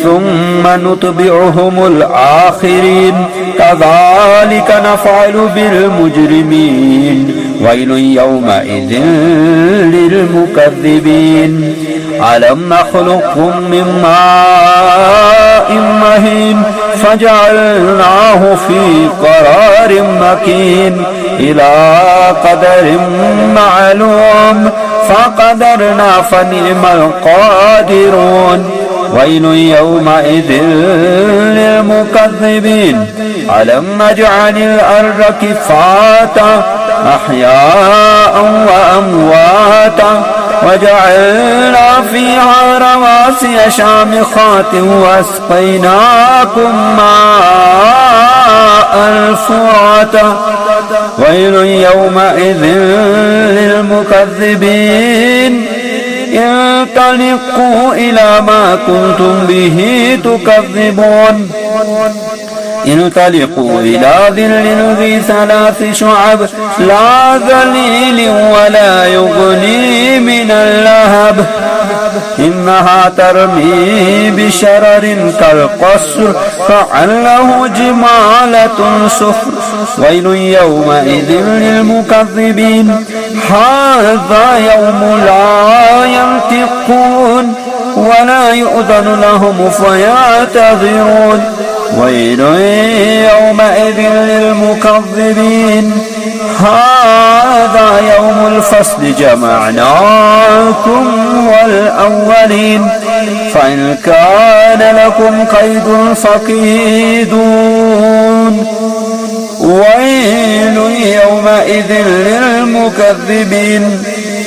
ثم نتبعهم الآخرين كذلك نفعل بالمجرمين ويل يومئذ للمكذبين ألم نخلقكم من ماء مهين فجعلناه في قرار مكين إلى قدر معلوم فقدرنا فنعم القادرون ويل يومئذ للمكذبين ألم نجعل الأرض كفاتا أحياء وأمواتا وجعلنا فيها رواسي شامخات واسقيناكم ماء فراتا ويل يومئذ للمكذبين انطلقوا إلى ما كنتم به تكذبون انطلقوا إلى ظل ذي ثلاث شعب لا ذليل ولا يغني من اللهب إنها ترمي بشرر كالقصر كأنه جمالة صفر ويل يومئذ للمكذبين هذا يوم لا ينطقون ولا يؤذن لهم فيعتذرون ويل يومئذ للمكذبين هذا يوم الفصل جمعناكم والأولين فإن كان لكم كيد فكيدون ويل يومئذ للمكذبين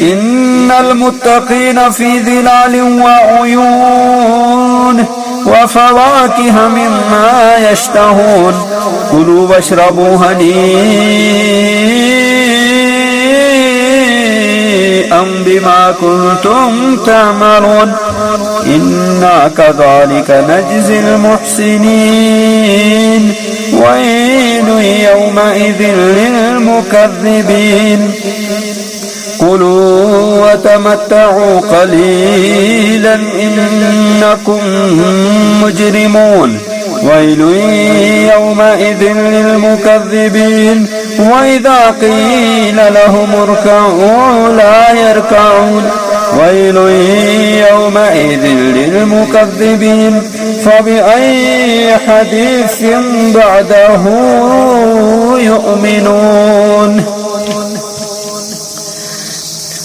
إن المتقين في ظلال وعيون وفواكه مما يشتهون كلوا واشربوا هنيئا بما كنتم تعملون إنا كذلك نجزي المحسنين ويل يومئذ للمكذبين كلوا وتمتعوا قليلا إنكم مجرمون ويل يومئذ للمكذبين وإذا قيل لهم اركعوا لا يركعون ويل يومئذ للمكذبين فبأي حديث بعده يؤمنون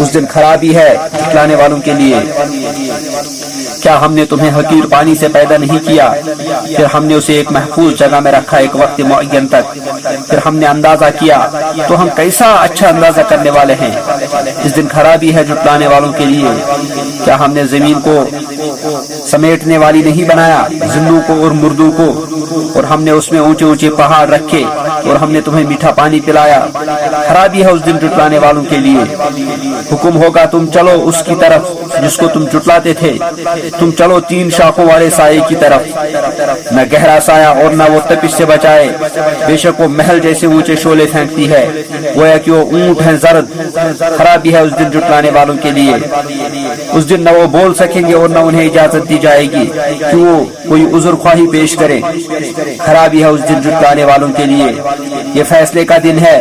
اس دن خرابی ہے جھٹلانے والوں کے لیے۔ کیا ہم نے تمہیں حقیر پانی سے پیدا نہیں کیا، پھر ہم نے اسے ایک محفوظ جگہ میں رکھا ایک وقت معین تک، پھر ہم نے اندازہ کیا تو ہم کیسا اچھا اندازہ کرنے والے ہیں۔ اس دن خرابی ہے جھٹلانے والوں کے لیے۔ کیا ہم نے زمین کو سمیٹنے والی نہیں بنایا، زندوں کو اور مردوں کو، اور ہم نے اس میں اونچے اونچے پہاڑ رکھے اور ہم نے تمہیں میٹھا پانی پلایا۔ خرابی ہے اس دن جھٹلانے والوں کے لیے۔ حکم ہوگا تم چلو اس کی طرف جس کو تم جھٹلاتے تھے، تم چلو 3 شاخوں والے سائے کی طرف، نہ گہرا سایہ اور نہ وہ تپش سے بچائے۔ بے شک وہ محل جیسے اونچے شعلے پھینکتی ہے، گویا کہ وہ اونٹ ہیں زرد۔ خرابی ہے اس دن جھٹلانے والوں کے لیے۔ اس دن نہ وہ بول سکیں گے اور نہ انہیں اجازت دی جائے گی کہ وہ کوئی عذر خواہی پیش کرے۔ خرابی ہے اس دن جھٹلانے والوں کے لیے۔ یہ فیصلے کا دن ہے،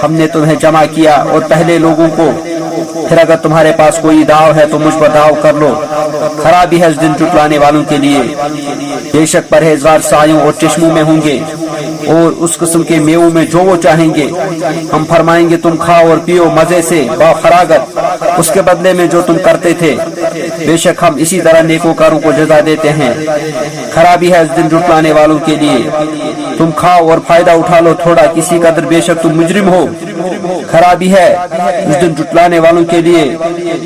ہم نے تمہیں جمع کیا اور پہلے لوگوں کو، پھر اگر تمہارے پاس کوئی داؤ ہے تو مجھ پر داؤ کر لو۔ خرابی ہے اس دن جھٹلانے والوں کے لیے۔ بے شک پرہیزگار سایوں اور چشموں میں ہوں گے اور اس قسم کے میووں میں جو وہ چاہیں گے۔ ہم فرمائیں گے تم کھاؤ اور پیو مزے سے با فراغت اس کے بدلے میں جو تم کرتے تھے، بے شک ہم اسی طرح نیکوکاروں کو جزا دیتے ہیں۔ خرابی ہے اس دن جھٹلانے والوں کے لیے۔ تم کھاؤ اور فائدہ اٹھا لو تھوڑا کسی قدر، بے شک تم مجرم ہو۔ خرابی ہے اس دن جھٹلانے والوں کے لیے،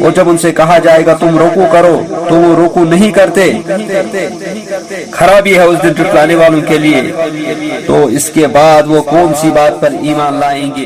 اور جب ان سے کہا جائے گا تم رکوع کرو تو وہ رکوع نہیں کرتے۔ خرابی ہے اس دن جھٹلانے والوں کے لیے۔ تو اس کے بعد وہ کون سی بات پر ایمان لائیں گے؟